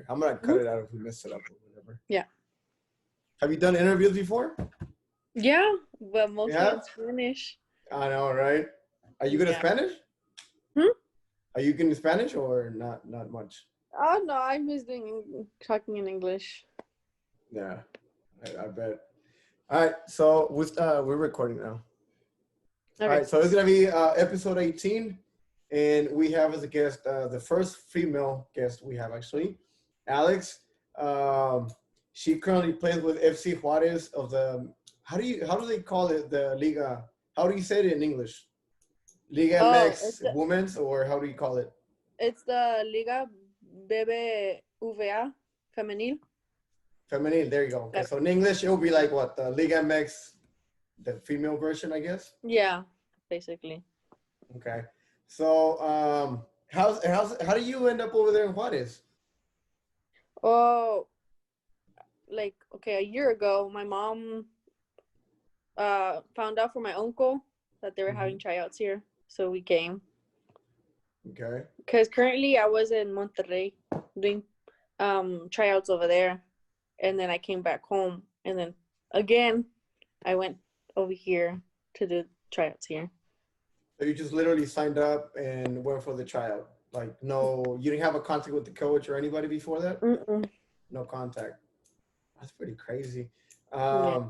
I'm gonna cut it out if we mess it up or whatever. Yeah. Have you done interviews before? Yeah, but mostly Yeah. in Spanish. I know, right? Are you good at Yeah. Spanish? Hmm? Are you good in Spanish or not? Not much. Oh no, I miss talking in English. Yeah, I bet. All right, so we're recording now. Okay. All right, so it's gonna be episode 18, and we have as a guest the first female guest we have actually, Alex. Um, she currently plays with FC Juarez of the how do they call it, the Liga? How do you say it in English? Liga Oh, Mx Women's, or how do you call it? it's the Liga BBVA Femenil. Feminine. There you go. Okay, so in English it will be like what, the Liga MX, the female version, I guess. Yeah, basically. Okay. So how do you end up over there in Juarez? Oh, like okay, a year ago, my mom found out from my uncle that they were having tryouts here, so we came. Okay. Because currently I was in Monterrey doing tryouts over there, and then I came back home, and then again I went over here to do tryouts here. So you just literally signed up and went for the tryout. Like, no, you didn't have a contact with the coach or anybody before that? Mm-mm. No contact. That's pretty crazy. Yeah.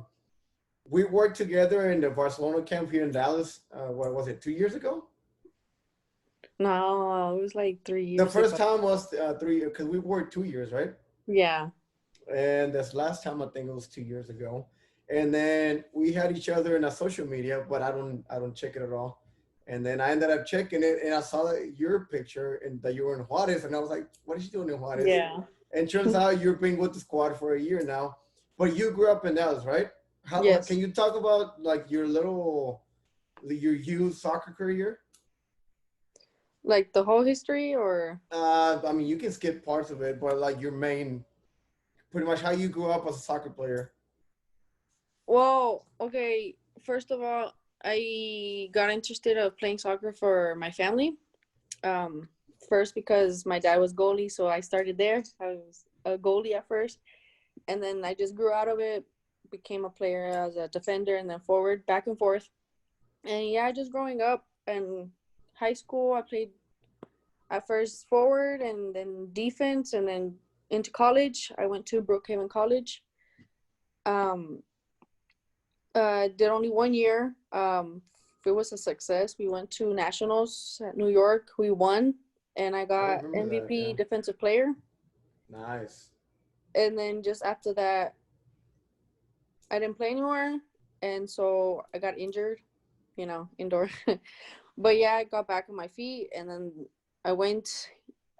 We worked together in the Barcelona camp here in Dallas. What was it, 2 years ago? No, it was like 3 years. The first time was 3 years, because we worked 2 years, right? Yeah. And this last time, I think it was 2 years ago. And then we had each other in a social media, but I don't check it at all. And then I ended up checking it, and I saw your picture and that you were in Juarez, and I was like, "What is she doing in Juarez?" Yeah. And turns out you've been with the squad for a year now, but you grew up in Dallas, right? Yes. Can you talk about like your youth soccer career? Like the whole history, or? I mean, you can skip parts of it, but like your main, pretty much how you grew up as a soccer player. Well, okay. First of all, I got interested of playing soccer for my family. First because my dad was goalie, so I started there. I was a goalie at first, and then I just grew out of it, became a player as a defender and then forward, back and forth. And yeah, just growing up and high school, I played at first forward and then defense, and then into college, I went to Brookhaven College. Did only 1 year. It was a success. We went to nationals at New York. We won, and I got MVP defensive player. Nice. And then just after that, I didn't play anymore, and so I got injured, indoor. But yeah, I got back on my feet, and then I went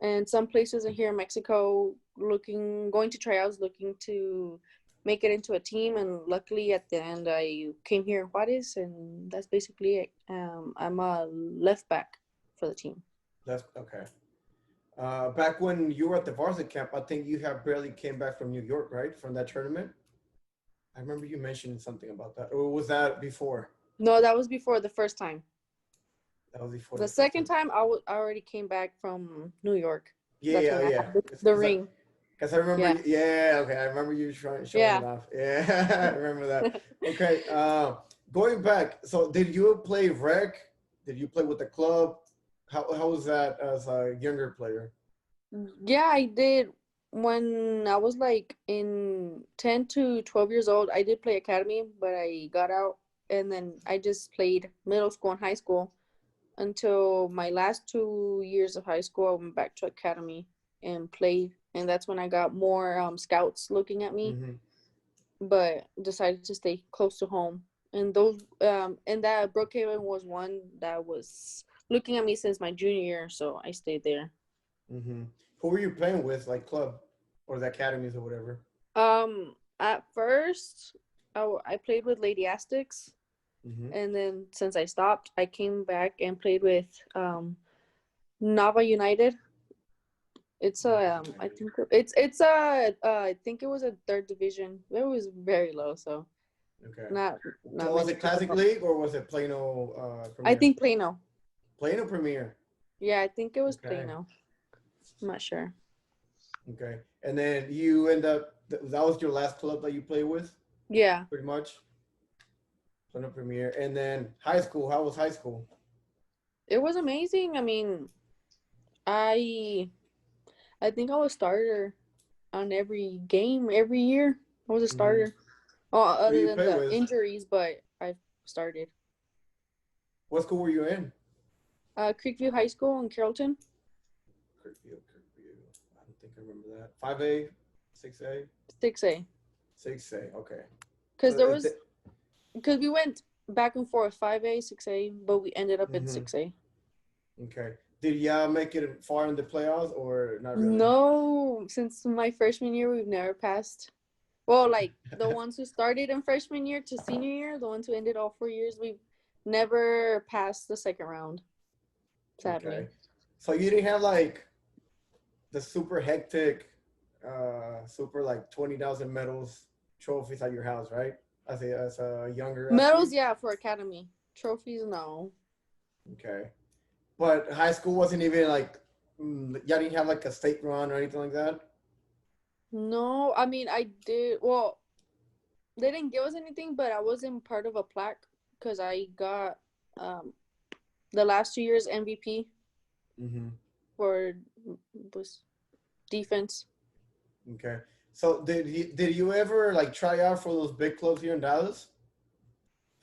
and some places in here in Mexico going to tryouts, looking to make it into a team, and luckily at the end I came here in Juarez, and that's basically it. I'm a left back for the team. Okay. Back when you were at the varsity camp, I think you have barely came back from New York, right? From that tournament. I remember you mentioning something about that. Or was that before? No, that was before the first time. That was before. The second time, I already came back from New York. Yeah. The ring. Because I remember, okay, I remember you showing it off. Yeah, I remember that. Okay, going back, so did you play rec? Did you play with the club? How was that as a younger player? Yeah, I did. When I was like in 10 to 12 years old, I did play academy, but I got out, and then I just played middle school and high school until my last 2 years of high school. I went back to academy and played, and that's when I got more scouts looking at me, but decided to stay close to home. And those and that Brookhaven was one that was looking at me since my junior year, so I stayed there. Who were you playing with, like club or the academies or whatever? At first I played with Lady Aztecs, and then since I stopped, I came back and played with Nava United. It's I think it was a third division. It was very low, so okay. Not so was it Classic League or was it Plano? I think Plano. Plano Premier. Yeah, I think it was Plano. I'm not sure. Okay. And then you end up, that was your last club that you played with, Yeah, pretty much? Plano Premier. And then high school, how was high school? it was amazing. I mean, I I think I was starter on every game every year. I was a Mm-hmm. starter. Oh, Who other you than play the with? injuries, but I started. What school were you in? Creekview High School in Carrollton. Kirkview, Kirkview. I don't think I remember that. 5A, 6A, 6A. 6A. Okay. Because So, there was because we went back and forth 5A, 6A, but we ended up in mm-hmm. 6A. Okay. Did y'all make it far in the playoffs or not really? No, since my freshman year, we've never passed. Well, like the ones who started in freshman year to senior year, the ones who ended all 4 years, we've never passed the second round, Okay. sadly. So you didn't have like the super hectic, super like 20,000 medals trophies at your house, right? As a younger Medals, athlete. yeah, for academy. Trophies, no. Okay. But high school wasn't even like, y'all didn't have like a state run or anything like that. No, I mean, I did. Well, they didn't give us anything, but I wasn't part of a plaque because I got um, the last 2 years MVP Mm-hmm. for was defense. Okay. So did you ever like try out for those big clubs here in Dallas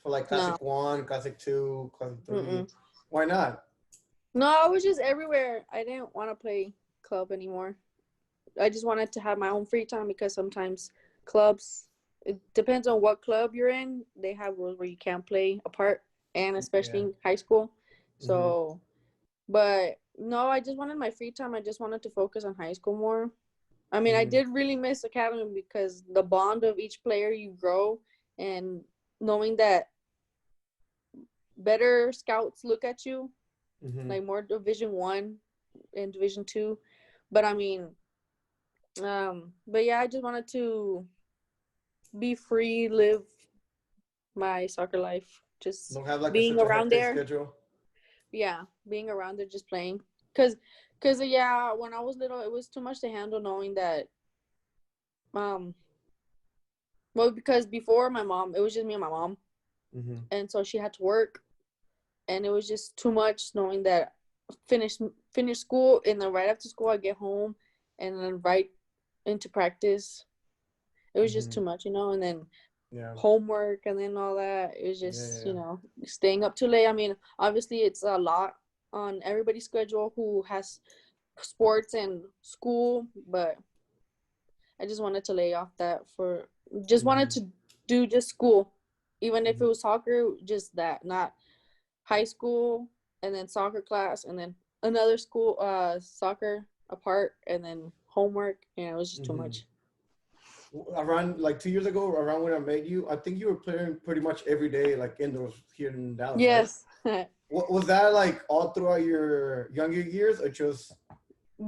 for like No. Classic One, Classic Two, Classic Three? Mm-mm. Why not? No, I was just everywhere. I didn't want to play club anymore. I just wanted to have my own free time because sometimes clubs, it depends on what club you're in. They have rules where you can't play apart, and especially Yeah. in high school. Mm-hmm. So, but no, I just wanted my free time. I just wanted to focus on high school more. I mean, I Mm-hmm. did really miss academy because the bond of each player you grow and knowing that better scouts look at you, Mm-hmm. like more Division 1 and Division 2. But I mean, but yeah, I just wanted to be free, live my soccer life, just Don't have like a being such a around hectic there. schedule. Yeah, being around there, just playing. Cause yeah, when I was little, it was too much to handle knowing that um well, because before my mom, it was just me and my mom, Mm-hmm. and so she had to work, and it was just too much knowing that finish finish school, and then right after school I get home, and then right into practice. It was just Mm-hmm. too much, and then Yeah. homework and then all that. It was Yeah. Yeah. just, Yeah. staying up too late. I mean, obviously it's a lot on everybody's schedule who has sports and school, but I just wanted to lay off that for just wanted Mm-hmm. to do just school. Even if Mm-hmm. it was soccer, just that, not high school and then soccer class and then another school soccer apart and then homework. Yeah, it was just too Mm-hmm. much. Around like 2 years ago, around when I met you, I think you were playing pretty much every day, like indoors here in Dallas, right? Yes. What was that like all throughout your younger years, or just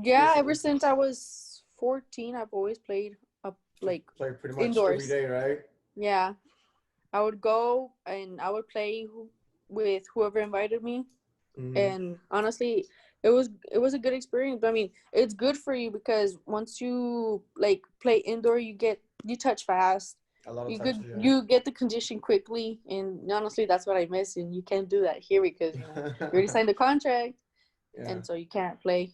Yeah, just ever since I was 14, I've always played up like play pretty much every indoors. day, right? Yeah, I would go and I would play with whoever invited me. Mm-hmm. And honestly, it was a good experience. But I mean, it's good for you because once you like play indoor, you touch fast. A lot of You touches, good yeah. you get the condition quickly, and honestly, that's what I miss. And you can't do that here because you already signed a contract, Yeah. and so you can't play.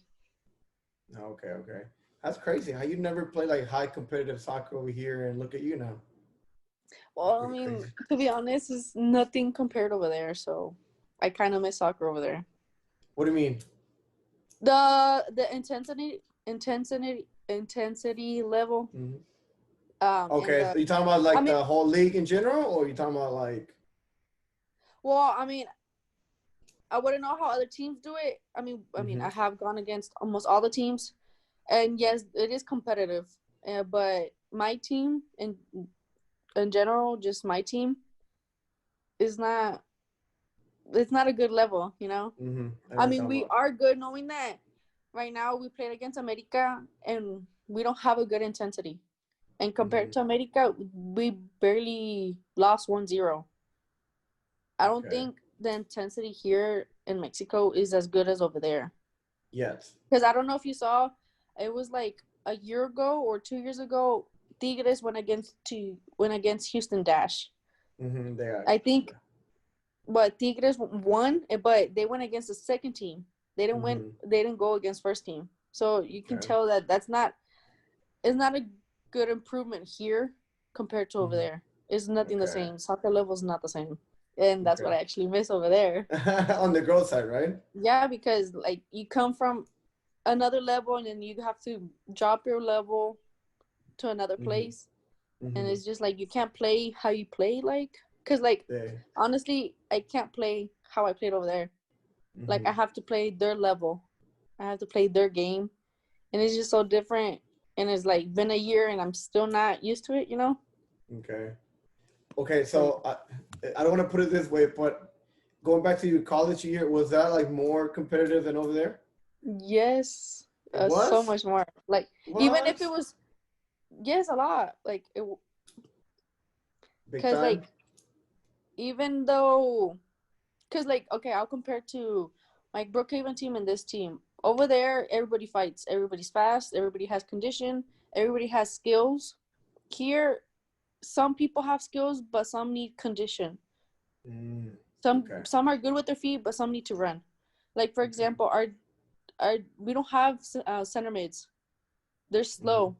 Okay, okay. That's crazy. How you never play like high competitive soccer over here, and look at you now. That's Well, I pretty mean, crazy. to be honest, it's nothing compared over there. So I kind of miss soccer over there. What do you mean? The intensity level. Hmm. And Okay, so you talking about I like mean, the whole league in general, or you talking about like? well, I mean, I wouldn't know how other teams do it. I mean, Hmm. I have gone against almost all the teams, and yes, it is competitive. But my team, in general, just my team, is not. It's not a good level, Hmm. I know I what you're mean, talking we about. are good knowing that right now we played against America and we don't have a good intensity. And compared Hmm. to America, we barely lost 1-0. I don't Okay. think the intensity here in Mexico is as good as over there. Yes. Because I don't know if you saw, it was like a year ago or 2 years ago, Tigres went against Houston Dash. They are. I think, but Tigres won, but they went against the second team. They didn't win. They didn't go against first team. So you can tell that it's not a good improvement here compared to over there. It's nothing the same. Soccer level is not the same, and that's what I actually miss over there. On the girl side, right? Yeah, because like you come from another level and then you have to drop your level to another place, and it's just like you can't play how you play, like, because like honestly I can't play how I played over there. Like I have to play their level, I have to play their game, and it's just so different, and it's like been a year and I'm still not used to it, you know. Okay, so I don't want to put it this way, but going back to your college year, was that like more competitive than over there? Yes, so much more. Like even if it was, yes, a lot. Like it, because like even though, because like okay, I'll compare to like Brookhaven team and this team. Over there, everybody fights. Everybody's fast. Everybody has condition. Everybody has skills. Here, some people have skills, but some need condition. Some are good with their feet, but some need to run. Like for example, our we don't have center mids. They're slow.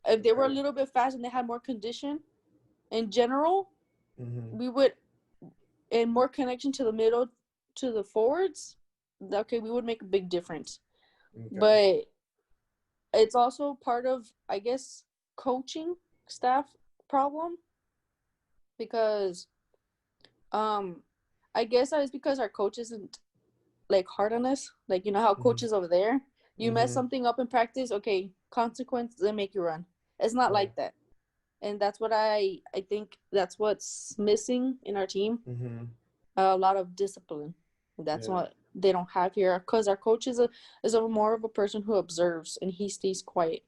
If they were a little bit fast and they had more condition, in general, we would, and more connection to the middle, to the forwards. Okay, we would make a big difference. But it's also part of, I guess, coaching staff problem, because I guess that is because our coach isn't like hard on us. Like, you know how coaches over there, you mess something up in practice, okay, consequence, they make you run. It's not like that. And that's what I think that's what's missing in our team. A lot of discipline. That's what they don't have here, because our coach is a more of a person who observes and he stays quiet.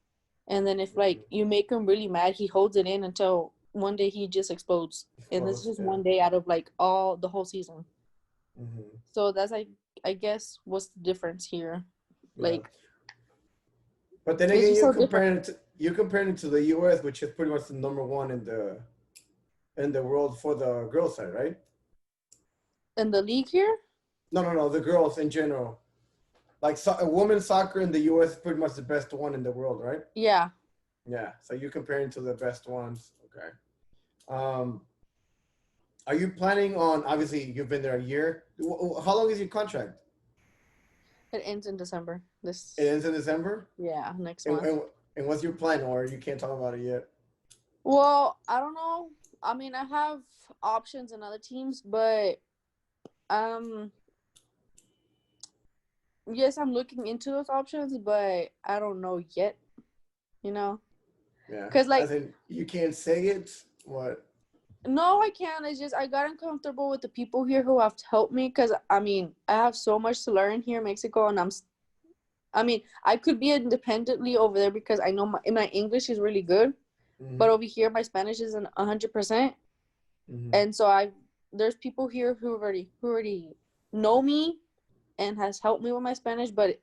And then if like you make him really mad, he holds it in until one day he just explodes. And this is just one day out of like the whole season. So that's I guess what's the difference here. Like, but then again, you comparing it to the US, which is pretty much the number one in the world for the girls side, right? In the league here? No, the girls in general. Like women's soccer in the US is pretty much the best one in the world, right? Yeah. Yeah. So you're comparing to the best ones. Okay. Are you planning on, obviously you've been there a year. How long is your contract? It ends in December. It ends in December? Yeah, next month. And what's your plan, or you can't talk about it yet? Well, I don't know. I mean, I have options in other teams, but yes, I'm looking into those options, but I don't know yet. You know? Yeah. Because like, as in, you can't say it. What? No, I can't. It's just I got uncomfortable with the people here who have helped me, because I mean I have so much to learn here in Mexico, and I mean I could be independently over there because I know my English is really good, but over here my Spanish isn't 100%, and so there's people here who already know me and has helped me with my Spanish, but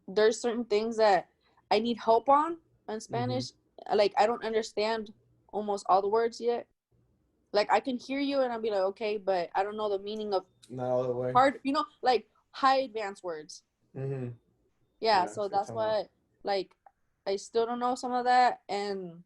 there's certain things that I need help on in Spanish. Like I don't understand almost all the words yet. Like I can hear you and I'll be like, okay, but I don't know the meaning of not all the way hard, like high advanced words. Yeah, so that's why, like, I still don't know some of that, and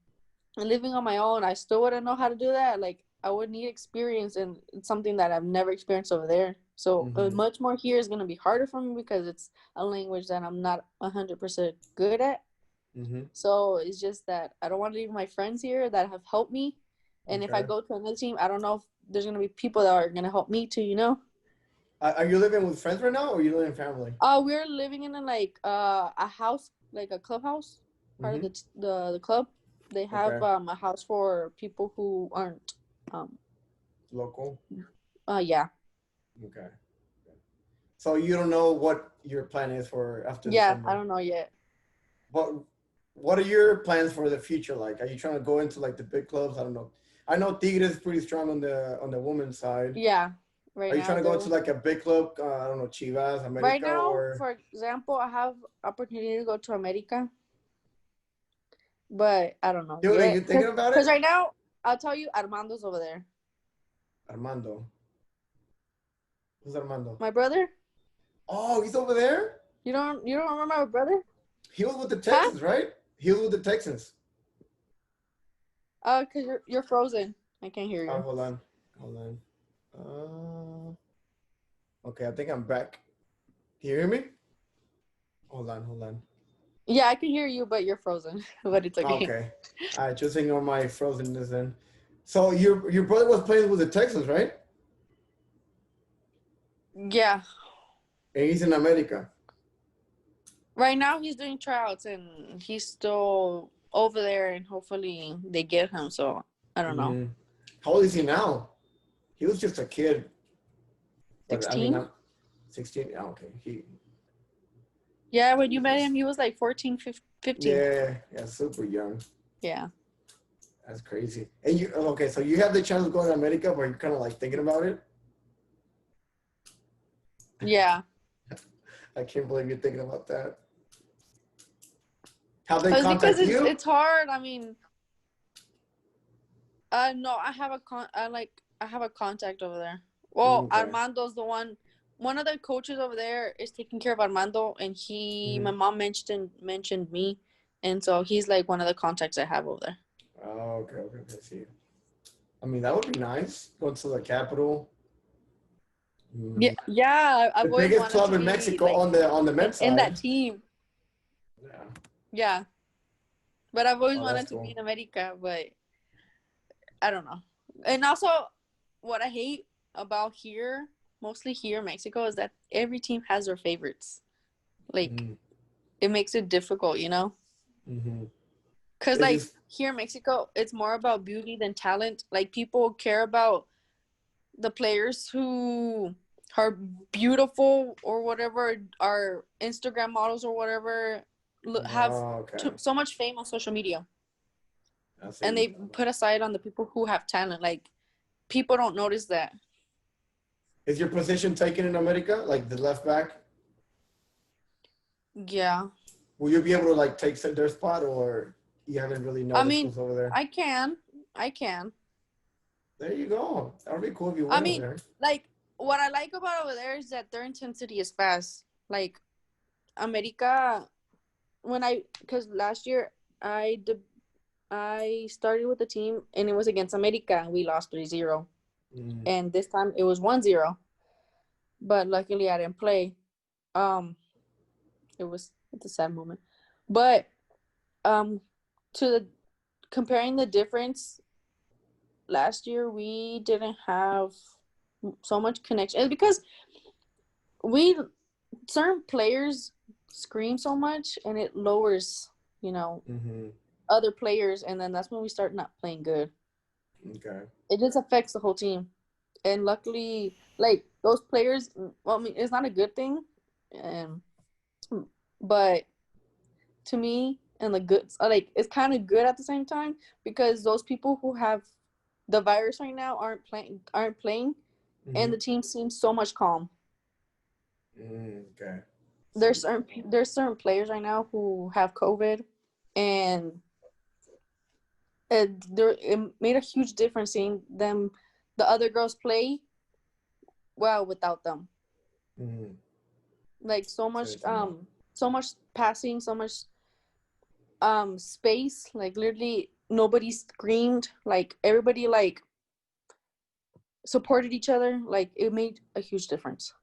living on my own, I still wouldn't know how to do that. Like I would need experience, and it's something that I've never experienced over there. So much more here is gonna be harder for me because it's a language that I'm not 100% good at. So it's just that I don't want to leave my friends here that have helped me. And if I go to another team, I don't know if there's going to be people that are going to help me too, you know? Are you living with friends right now, or are you living in family? We're living in a house, like a clubhouse, part of the club. They have a house for people who aren't local. Yeah. Okay. So you don't know what your plan is for after December? I don't know yet. What are your plans for the future like? Are you trying to go into like the big clubs? I don't know. I know Tigres is pretty strong on the women's side. Yeah. Right. Are you trying to go to like a big club? I don't know, Chivas, America, right now, or... for example, I have opportunity to go to America. but I don't know Dude, are you yet. thinking about Because it? right now, I'll tell you, Armando's over there. Armando. Who's Armando? My brother. Oh, he's over there? You don't remember my brother? He was with the Huh? Texans, right? He was with the Texans. Cause you're frozen. I can't hear Oh, you. hold on. Hold on. Okay, I think I'm back. Can you hear me? Hold on, hold on. Yeah, I can hear you, but you're frozen. But it's okay. Okay. All right, just ignore my frozenness then. So your brother was playing with the Texans, right? Yeah. And he's in America. Right now he's doing tryouts and he's still over there and hopefully they get him. So I don't know. Mm-hmm. How old is he now? He was just a kid. But I mean, 16? I'm 16. Yeah, okay. Yeah, when you met him, he was like 14, 15. Yeah, super young. Yeah. That's crazy. And you okay? So you have the chance of going to America, but you're kind of like thinking about it. Yeah. I can't believe you're thinking about that. How they But it's because contact you? it's hard. I mean, no, I have a contact over there. Well, Okay. Armando's the one of the coaches over there is taking care of Armando, and my mom mentioned me, and so he's like one of the contacts I have over there. Oh, okay. I see. I mean, that would be nice. Going to the capital. Yeah. I've The always biggest wanted club to in be Mexico like on the men's in side. that team. Yeah. Yeah, but I've always Oh, wanted that's to be cool. in America, but I don't know. And also, what I hate about here, mostly here in Mexico, is that every team has their favorites. Like, it makes it difficult, you know? Mm-hmm. Because, They like, just here in Mexico, it's more about beauty than talent. Like, people care about the players who are beautiful or whatever, are Instagram models or whatever, have okay. so much fame on social media. I see. And they put aside on the people who have talent. Like, people don't notice that. Is your position taken in America, like the left back? Yeah. Will you be able to like take their spot, or you haven't really I noticed mean, who's over there? I can. I can. There you go. That would be cool if you I went over mean, there. like, what I like about over there is that their intensity is fast. Like, America, because last year I started with the team and it was against America and we lost 3-0. And this time it was 1-0. But luckily I didn't play. It's a sad moment. But to the comparing the difference, last year we didn't have so much connection. It's because certain players scream so much and it lowers, other players, and then that's when we start not playing good. Okay. It just affects the whole team. And luckily, like, those players, well, I mean, it's not a good thing, but to me, and the good, like, it's kind of good at the same time, because those people who have the virus right now aren't playing, and the team seems so much calm. Okay. There's certain players right now who have COVID, and it made a huge difference seeing them, the other girls play well without them. Like, so much passing, so much space. Like, literally nobody screamed. Like, everybody, like, supported each other. Like, it made a huge difference.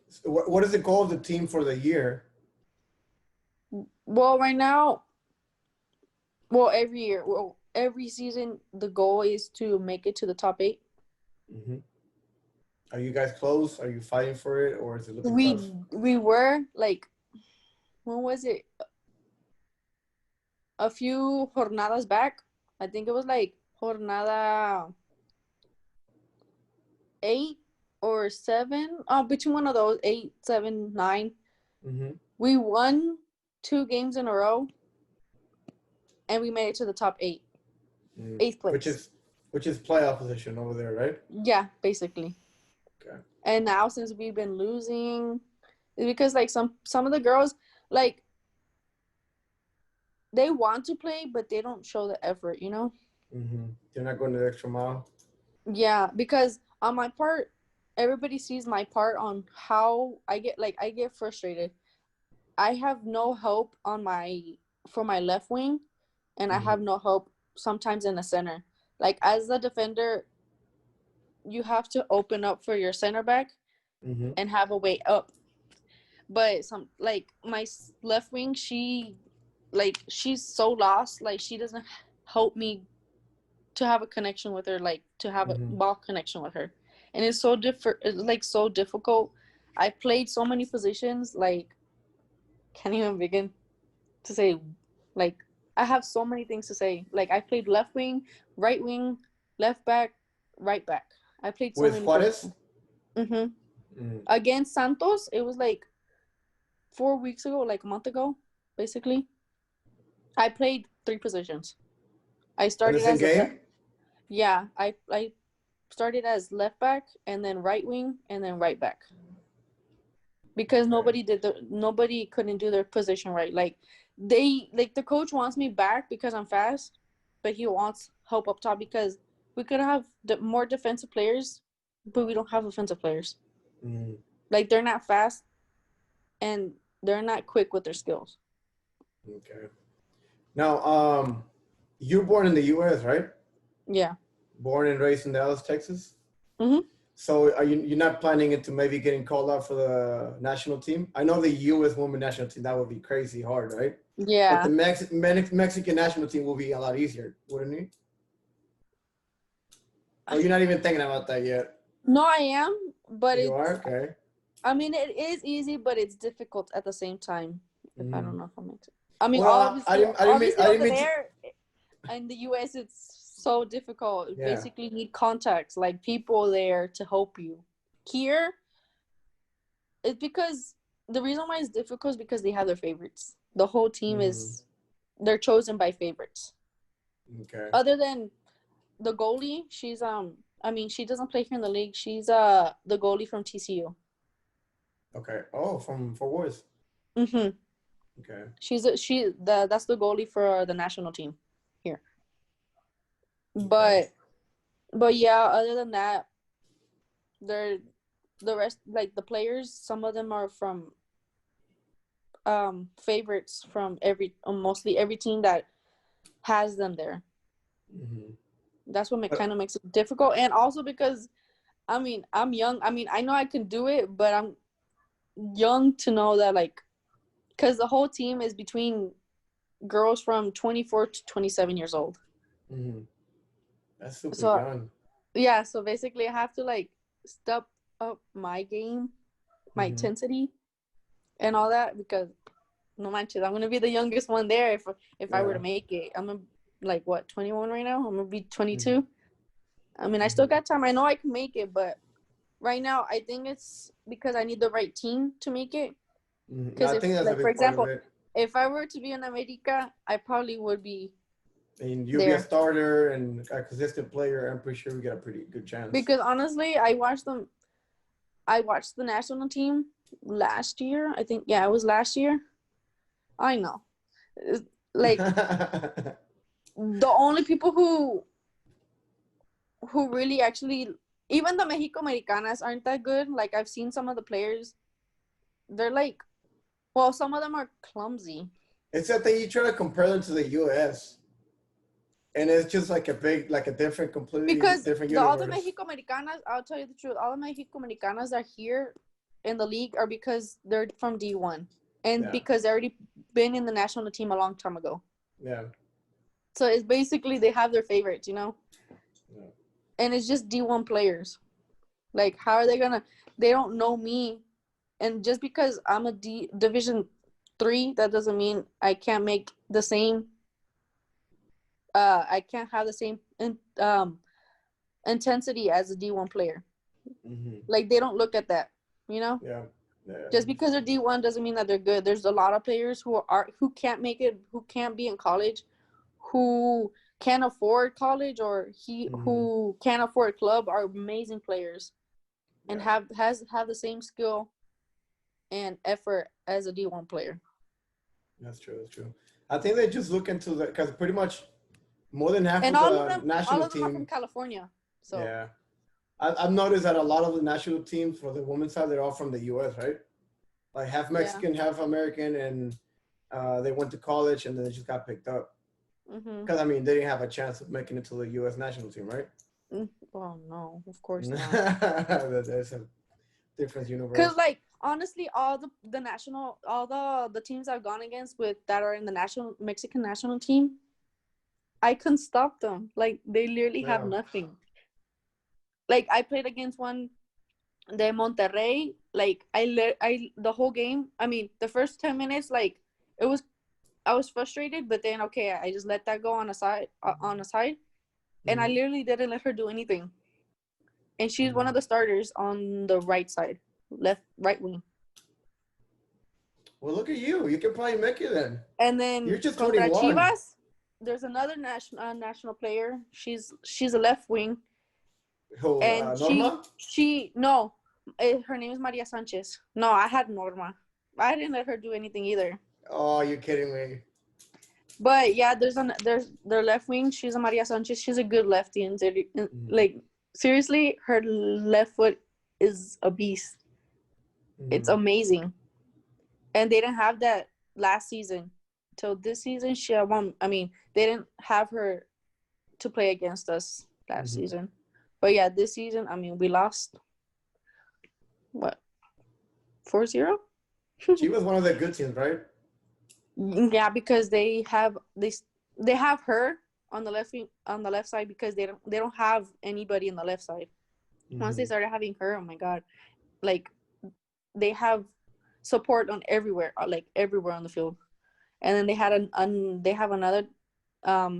So what is the goal of the team for the year? Well, right now, every year, every season, the goal is to make it to the top 8. Are you guys close? Are you fighting for it, or is it looking We tough? we were like, when was it? A few jornadas back. I think it was like jornada 8 or 7. Oh, between one of those, 8, 7, 9. We won 2 games in a row, and we made it to the top 8, 8th place. Which is playoff position over there, right? Yeah, basically. Okay. And now, since we've been losing, it's because, like, some of the girls, like, they want to play, but they don't show the effort, you know? They're not going the extra mile. Yeah, because on my part, everybody sees my part on how I get frustrated. I have no help for my left wing, and I have no help sometimes in the center. Like as a defender, you have to open up for your center back and have a way up. But some like my left wing, she's so lost. Like she doesn't help me to have a connection with her, like to have a ball connection with her, and it's so different. It's like so difficult. I played so many positions, like can't even begin to say. Like I have so many things to say. Like I played left wing, right wing, left back, right back. I played so With many Juarez? positions. Against Santos, it was like 4 weeks ago, like a month ago, basically. I played 3 positions. I In the started same as a game? yeah. I started as left back and then right wing and then right back because nobody couldn't do their position right. Like the coach wants me back because I'm fast, but he wants help up top because we could have more defensive players, but we don't have offensive players. Like they're not fast and they're not quick with their skills. Okay. Now, you're born in the U.S., right? Yeah. Born and raised in Dallas, Texas. Mhm. So you're not planning into maybe getting called up for the national team? I know the U.S. women national team, that would be crazy hard, right? But Yeah. the Mexican national team will be a lot easier, wouldn't it? Or you're not even thinking about that yet? No, I am, but You are? Okay. I mean, it is easy, but it's difficult at the same time. If I don't know if that makes sense. I mean, Well, obviously I didn't over mean to. there in the US, it's so difficult. You Yeah. basically need contacts, like people there to help you. Here, it's because the reason why it's difficult is because they have their favorites. The whole team they're chosen by favorites. Okay. Other than the goalie, I mean, she doesn't play here in the league. She's the goalie from TCU. Okay. Oh, from Fort Worth. Mhm. Okay. That's the goalie for the national team here. Okay. But yeah, other than that, they're the rest like the players. Some of them are from favorites from mostly every team that has them there. That's what But kind of makes it difficult, and also because I mean I'm young. I mean I know I can do it, but I'm young to know that like because the whole team is between girls from 24 to 27 years old. that's super So young. yeah, so basically I have to like step up my game, my intensity, and all that because no manches, I'm gonna be the youngest one there if I were to make it. I'm gonna like what 21 right now. I'm gonna be 22. I mean, I still got time. I know I can make it, but right now I think it's because I need the right team to make it. Because I if think that's a like for big part of example, it. if I were to be in America, I probably would be And you'll be a there. starter and a consistent player. I'm pretty sure we got a pretty good chance. Because honestly, I watched them. I watched the national team last year. I think yeah, it was last year. I know, like the only people who really actually even the Mexico Americanas aren't that good. Like I've seen some of the players, they're like, well, some of them are clumsy. Except that you try to compare them to the U.S. and it's just like a different, completely Because different the other universe. Mexico Americanas, I'll tell you the truth, all the Mexico Americanas that are here in the league are because they're from D1 and because they already been in the national team a long time ago. Yeah. So it's basically they have their favorites, you know? Yeah. And it's just D1 players. Like, how are they gonna? They don't know me, and just because I'm a Division 3, that doesn't mean I can't make the same. I can't have the same intensity as a D1 player. Like they don't look at that, you know. Yeah. Yeah. Just because they're D1 doesn't mean that they're good. There's a lot of players who can't make it, who can't be in college, who can't afford college, or who can't afford club are amazing players. And have the same skill and effort as a D1 player. That's true. That's true. I think they just look into the because pretty much more than half And of all of the them, national are from team. California. So Yeah, I've noticed that a lot of the national teams for the women's side they're all from the U.S. Right? Like half yeah. Mexican, half American, and they went to college and then they just got picked up. Mhm. Because I mean, they didn't have a chance of making it to the U.S. national team, right? Oh no, of course not. There's a different Cause universe. like honestly, all the national, all the teams I've gone against with that are in the national Mexican national team, I couldn't stop them. Like they literally have Yeah. nothing. Like I played against one de Monterrey. Like I the whole game. I mean, the first 10 minutes, like it was I was frustrated, but then okay, I just let that go on a side, and I Mm-hmm. literally didn't let her do anything. And she's one Mm-hmm. of the starters on the right side, right wing. Well, look at you. You can probably make it then. And You're then just contra 21. Chivas, there's another national player. She's a left wing, Who, and Norma? she no, her name is Maria Sanchez. No, I had Norma. I didn't let her do anything either. Oh, you're kidding me. But yeah, there's their left wing. She's a Maria Sanchez. She's a good lefty, and Mm-hmm. like seriously, her left foot is a beast. It's Mm-hmm. amazing, and they didn't have that last season. Till this season, she won. I mean, they didn't have her to play against us last Mm-hmm. season. But yeah, this season, I mean, we lost what 4-0. She was one of the good teams, right? Yeah, because they have her on the left side because they don't have anybody in the left side. Once they Mm-hmm. started having her, oh my god, like they have support on everywhere, like everywhere on the field. And then they have another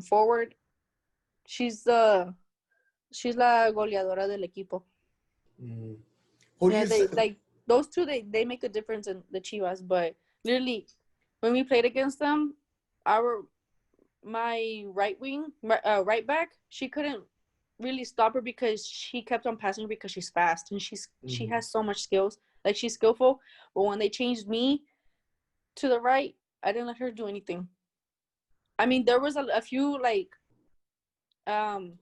forward. She's la goleadora del equipo. Mm-hmm. Who do Yeah, you say? they like those two. They make a difference in the Chivas, but literally, when we played against them, our my right wing, right back, she couldn't really stop her because she kept on passing her because she's fast and she Mm-hmm. has so much skills. Like she's skillful, but when they changed me to the right, I didn't let her do anything. I mean, there was a few like um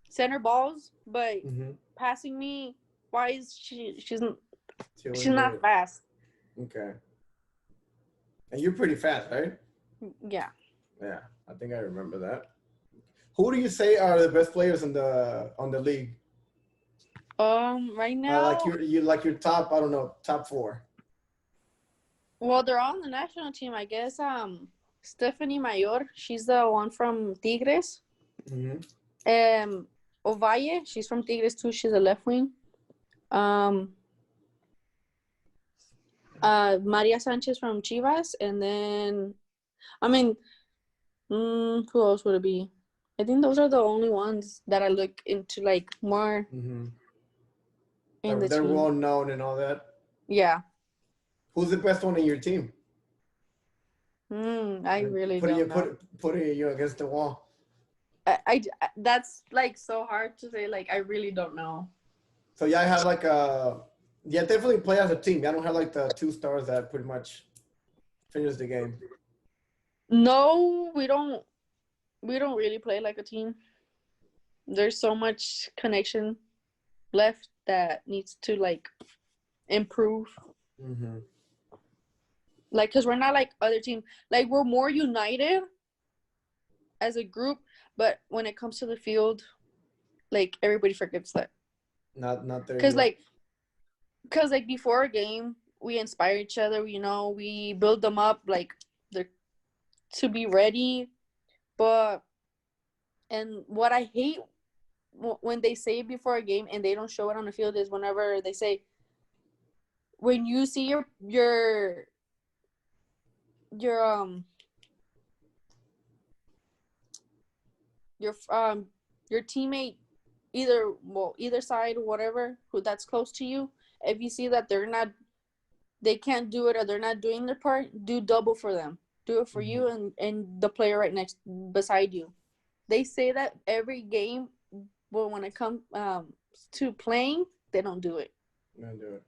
center balls, but Mm-hmm. passing me, why is She she's wouldn't do not it. fast. Okay. And you're pretty fast, right? Yeah. Yeah, I think I remember that. Who do you say are the best players in the on the league? Right Like now, you like your top, I don't know, top four. well, they're on the national team, I guess. Stephanie Mayor, she's the one from Tigres. Mm-hmm. Um, Ovalle, she's from Tigres too. She's a left wing. Um, Maria Sanchez from Chivas, and then, I mean, who else would it be? I think those are the only ones that I look into, like more Mm-hmm. in the They're team. well known and all that. Yeah. Who's the best one in your team? I really Putting you don't know. putting you against the wall. That's like so hard to say. Like I really don't know. So yeah, I have like yeah, definitely play as a team. I don't have like the two stars that pretty much finish the game. No, we don't. We don't really play like a team. There's so much connection left that needs to like improve. Mm-hmm. Like, cause we're not like other teams. Like we're more united as a group, but when it comes to the field, like everybody forgets that. Not there Cause yet. like, cause like before a game, we inspire each other. You know, we build them up like they're to be ready. But and what I hate when they say it before a game and they don't show it on the field is whenever they say when you see your your um your teammate either side or whatever who that's close to you, if you see that they can't do it or they're not doing their part, do double for them, do it for Mm-hmm. you and the player right next beside you. They say that every game, but when it comes to playing, they don't do it Not do it.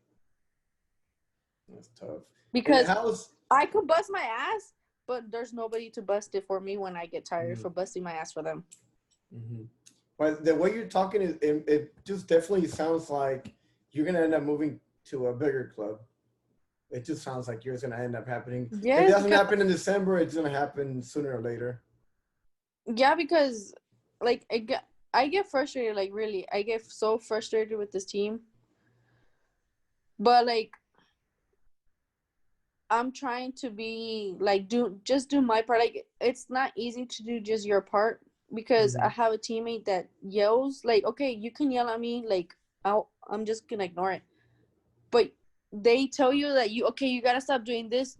That's tough. And because how's I could bust my ass, but there's nobody to bust it for me when I get tired for busting my ass for them. Mm-hmm. But the way you're talking, it just definitely sounds like you're going to end up moving to a bigger club. It just sounds like yours going to end up happening. If it Yes, doesn't because happen in December, it's going to happen sooner or later. yeah, because like I get frustrated. Like really, I get so frustrated with this team. But like I'm trying to be like do my part. Like it's not easy to do just your part because I have a teammate that yells. Like, okay, you can yell at me. Like I'm just gonna ignore it. But they tell you that you gotta stop doing this.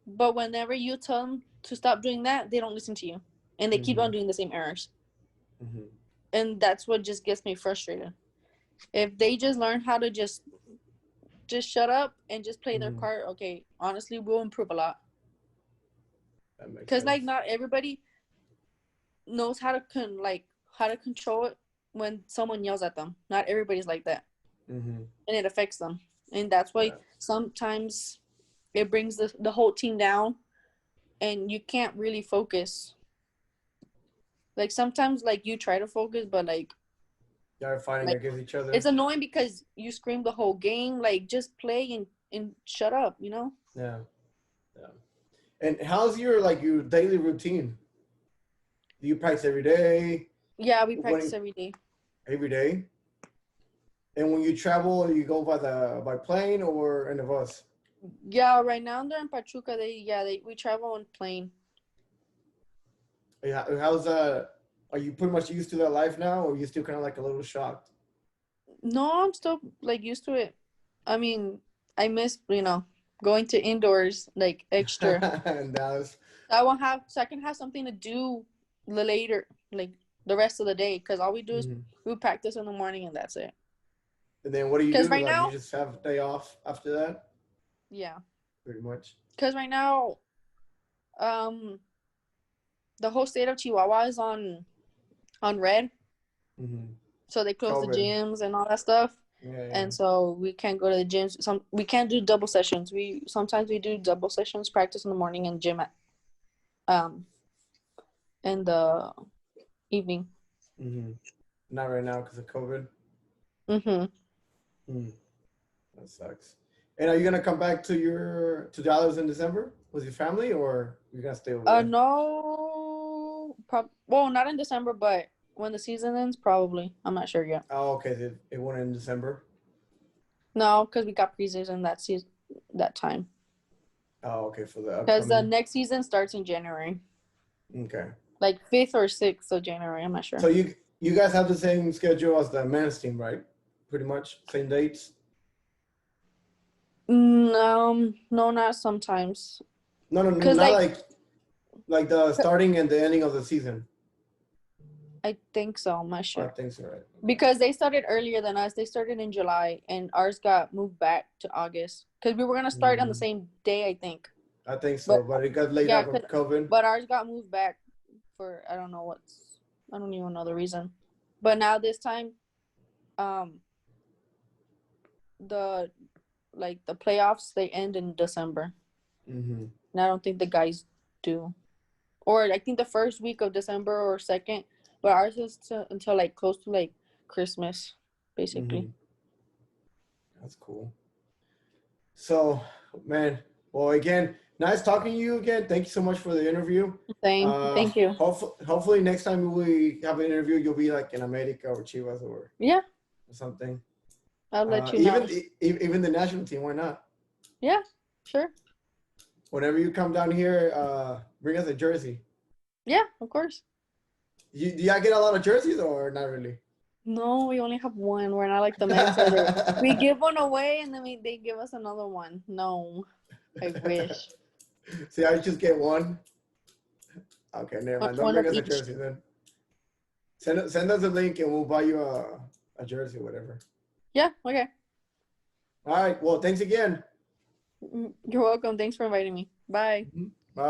But whenever you tell them to stop doing that, they don't listen to you, and they keep on doing the same errors. And that's what just gets me frustrated. If they just learn how to just shut up and just play their part, okay, honestly, we'll improve a lot. That makes Because sense. like not everybody knows how to control it when someone yells at them. Not everybody's like that, and it affects them. And that's why sometimes it brings the whole team down, and you can't really focus. Like sometimes, like you try to focus, but like Y'all are fighting against each other. it's annoying because you scream the whole game. Like just play and shut up, you know? Yeah. And how's your daily routine? Do you practice every day? Yeah, we practice every day. Every day. And when you travel, you go by plane or in a bus? Yeah, right now they're in Pachuca. We travel on plane. How's that? Are you pretty much used to that life now, or are you still kind of like a little shocked? No, I'm still like used to it. I mean, I miss going to indoors like extra. And that's So I can have something to do later, like the rest of the day. Because all we do is we practice in the morning and that's it. and then what do you Because do? right Like you now, just have a day off after that? yeah. Pretty much. Because right now, um, the whole state of Chihuahua is on red. So they close the COVID. gyms and all that stuff. Yeah. And so we can't go to the gyms. We can't do double sessions. Sometimes we do double sessions, practice in the morning and gym um in the evening. Not right now because of COVID. That sucks. And are you gonna come back to Dallas in December with your family, or you gonna stay over there? No, well, not in December, but when the season ends, probably. I'm not sure yet. Oh, okay. It won't end in December. No, because we got preseason that time. Oh, okay. For the upcoming. Because the next season starts in January. Okay. Like 5th or 6th of January. I'm not sure. So you guys have the same schedule as the men's team, right? Pretty much same dates. No, not sometimes. No, not like the starting and the ending of the season. I think so. I'm not sure. I think so, right? Because they started earlier than us. They started in July, and ours got moved back to August. Because we were gonna start on the same day, I think. I think so, but it got laid out with COVID. But ours got moved back for I don't even know the reason. But now this time, the playoffs they end in December. And I don't think the guys do, or I think the first week of December or second. But ours is until like close to like Christmas, basically. That's cool. So, man, well, again, nice talking to you again. Thank you so much for the interview. Thank you. Hopefully next time we have an interview, you'll be like in America or Chivas or something. I'll let you know. Even the national team, why not? Yeah, sure. Whenever you come down here, bring us a jersey. Yeah, of course. Do y'all get a lot of jerseys or not really? No, we only have one. We're not like the Mx. We give one away and then they give us another one. No, I wish. See, I just get one. Okay, never mind. Don't bring us a jersey then. Send us a link and we'll buy you a jersey or whatever. Yeah, okay. All right. Well, thanks again. You're welcome. Thanks for inviting me. Bye.